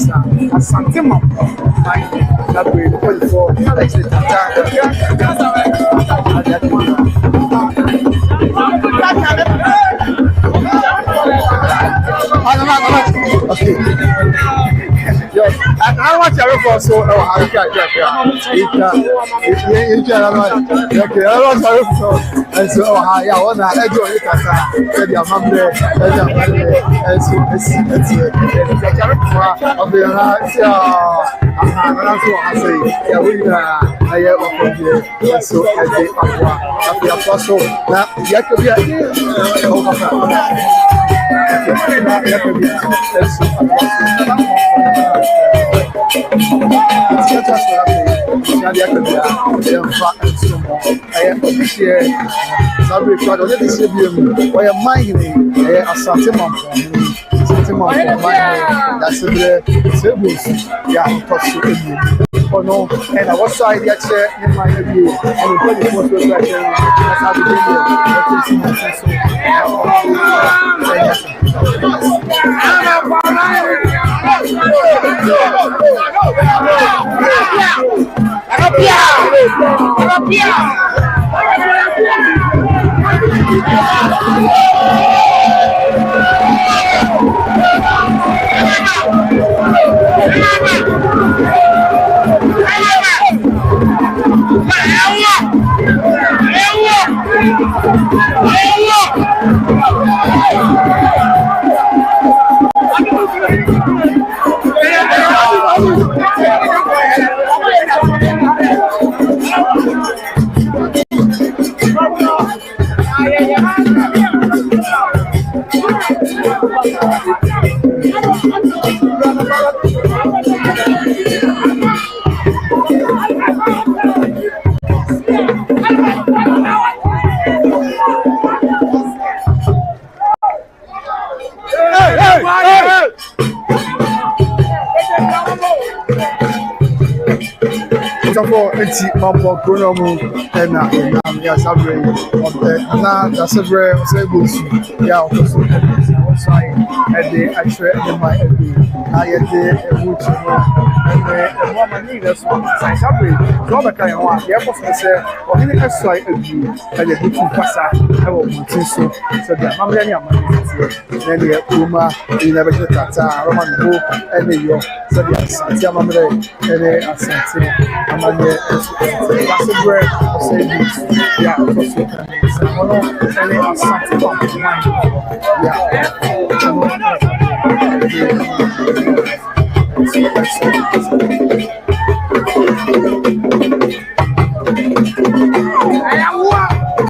Asante Mamponghene. That way, for okay. Yes, and how much are you for so? Oh, I can't get it. Okay, I want to for and so, yeah, one I do it as a your mom there, and so it's of the I say, yeah, we so as the apostle. Now, you have to be Asante Mamponghene. That's the oh no, and I was sorry that in my review, and we put the photo right there. That's how we did for enti Mamponghene and ya sabre na that's very Osei Bonsu ya also and the actually the my I the which and the woman need us sai sabre so ba kan wa ya for say o ni ka so and the good pasa I will put so the mamre ni amani then the kuma in never get that roman go and the so the Asante mamre and the Asante amani that's the word Osei Bonsu yeah also so and the Asante yeah